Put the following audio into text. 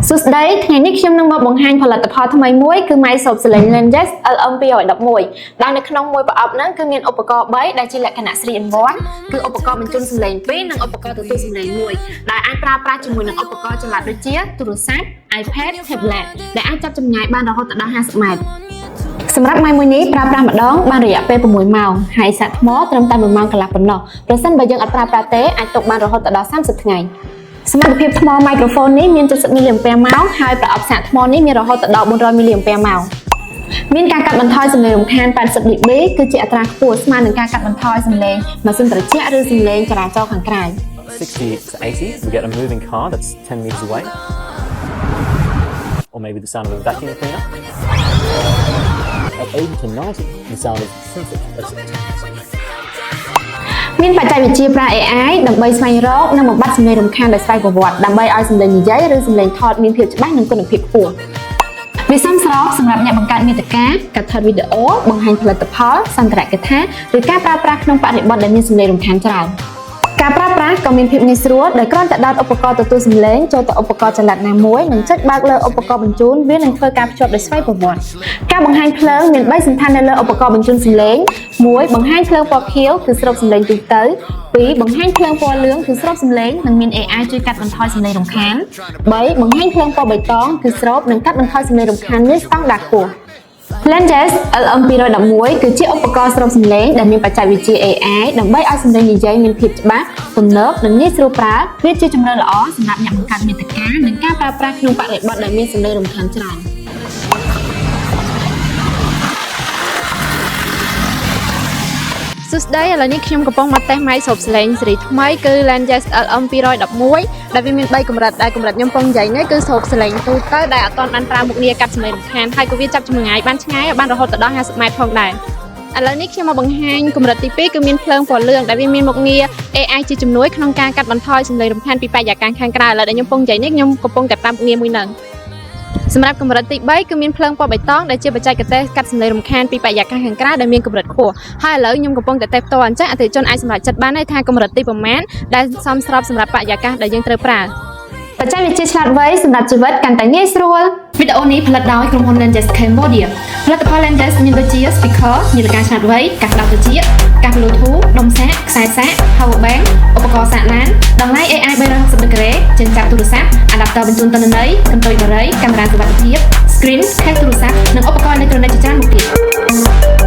សួស្តីថ្ងៃនេះខ្ញុំនឹងមកបង្ហាញផលិតផលថ្មីមួយគឺ Microsoft Select Lenses LM211 ដែលនៅក្នុងមួយប្រអប់ហ្នឹងគឺមានឧបករណ៍3ដែលជាលក្ខណៈ 3-in-1 គឺឧបករណ៍បញ្ជូនសំឡេង2និងឧបករណ៍ទទួលសំឡេង1ដែលអាចប្រើប្រាស់ជាមួយនឹងឧបករណ៍ចល័តដូចជាទូរស័ព្ទ iPad Tablet ដែលអាចចាប់ចម្ងាយបានរហូតដល់50ម៉ែត្រសម្រាប់ម៉ាយមួយនេះប្រើប្រាស់ម្ដងបានរយៈពេល6ម៉ោងហើយសាកថ្មត្រឹមតែ1ម៉ោងកន្លះប៉ុណ្ណោះប្រសិនបើយើងអត់ប្រើប្រាស់ទេអាចទុកបានរហូតដល់30ថ្ងៃសមត្ថភាពថ្ម microphone នេះមាន70 mAh ហើយប្រអប់សាកថ្មនេះមានរហូតដល់400 mAh មានការកាត់បន្ថយសំឡេងរំខាន80 dB គឺជាអត្រាខ្ពស់ស្មើនឹងការកាត់បន្ថយសំឡេងម៉ាស៊ីនត្រជាក់ឬសំឡេងចរាចរណ៍ខាងក្រៅ 60 to 80 we get a moving car that's 10 meters away or maybe the sound of a vacuum cleaner at 80 to 90 the sound is synthetic មានបច្ចេកវិទ្យាប្រើ AI ដើម្បីស្វែងរកនិងបំបត្តិសំឡេងរំខានដោយស្វ័យប្រវត្តិដើម្បីឲ្យសំឡេងនិយាយឬសំឡេងថតមានភាពច្បាស់និងគុណភាពខ្ពស់វាសមស្របសម្រាប់អ្នកបង្កើតមាតិកាការថតវីដេអូបង្ហាញផលិតផលសន្ទរកថាឬការប្រើប្រាស់ក្នុងបរិបទដែលមានសំឡេងរំខានច្រើនការប្រើប្រាស់ក៏មានភាពងាយស្រួលដោយគ្រាន់តែដោតឧបករណ៍ទទួលសំឡេងចូលទៅឧបករណ៍ចល័តណាមួយនិងចុចបើកលើឧបករណ៍បញ្ជូនវានឹងធ្វើការភ្ជាប់ដោយស្វ័យប្រវត្តិការបង្ហាញភ្លើងមាន3សណ្ឋាននៅលើឧបករណ៍បញ្ជូនសំឡេង1បង្ហាញភ្លើងពណ៌ខៀវគឺស្រូបសំឡេងទូទៅ2បង្ហាញភ្លើងពណ៌លឿងគឺស្រូបសំឡេងនិងមាន AI ជួយកាត់បន្ថយសំឡេងរំខាន3បង្ហាញភ្លើងពណ៌បៃតងគឺស្រូបនិងកាត់បន្ថយសំឡេងរំខានមានស្តង់ដារខ្ពស់Lenses LM211 គឺជាឧបករណ៍ស្រូបសំឡេងដែលមានបច្ចេកវិទ្យា AI ដើម្បីឲ្យសំឡេងនិយាយមានភាពច្បាស់ទំនើបនិងងាយស្រួលប្រើវាជាជម្រើសល្អសម្រាប់អ្នកបង្កើតមាតិកានិងការប្រើប្រាស់ក្នុងបរិបទដែលមានសំឡេងរំខានច្រើនសួស្តីឥឡូវនេះខ្ញុំកំពុងមកតេស្ត Microsoft Select ស៊េរីថ្មីគឺ Lenses LM211 ដែលវាមាន3កម្រិតដែលកម្រិតខ្ញុំកំពុងនិយាយនេះគឺស្រូបសំឡេងទូទៅដែលអត់ទាន់បានប្រើមុខងារកាត់សំឡេងរំខានហើយក៏វាចាប់ចម្ងាយបានឆ្ងាយបានរហូតដល់50ម៉ែត្រផងដែរឥឡូវនេះខ្ញុំមកបង្ហាញកម្រិតទី2គឺមានភ្លើងពណ៌លឿងដែលវាមានមុខងារ AI ជាជំនួយក្នុងការកាត់បន្ថយសំឡេងរំខានពីបរិយាកាសខាងក្រៅឥឡូវដែលខ្ញុំកំពុងនិយាយនេះខ្ញុំកំពុងតែប្រើមុខងារមួយហ្នឹងសម្រាប់កម្រិតទី3គឺមានភ្លើងពណ៌បៃតងដែលជាបច្ចេកទេសកាត់សំឡេងរំខានពីបរិយាកាសខាងក្រៅដែលមានកម្រិតខ្ពស់ហើយឥឡូវខ្ញុំកំពុងតែតេស្តផ្ទាល់អញ្ចឹងអតិថិជនអាចសម្រេចចិត្តបានថាកម្រិតទីប្រមាណដែលសមស្របសម្រាប់បរិយាកាសដែលយើងត្រូវប្រើបច្ចេកវិទ្យាឆ្លាតវៃសម្រាប់ជីវិតកាន់តែងាយស្រួលវីដេអូនេះផលិតដោយក្រុមហ៊ុន Lenses Cambodia ផលិតផល Lenses មានដូចជា speaker នាឡិកាឆ្លាតវៃកាសក្តៅត្រចៀកកាស Bluetooth ដុំសាកខ្សែសាក power bank ឧបករណ៍សាកឡានតម្លៃ AI 360 ដឺក្រេចិញ្ចែកទូរស័ព្ទ adapter បញ្ជូនទិន្នន័យកន្ទុយបារីកាមេរ៉ាសុវត្ថិភាព screen ខេសទូរស័ព្ទនិងឧបករណ៍អេឡិចត្រូនិកជាច្រើនមុខទៀត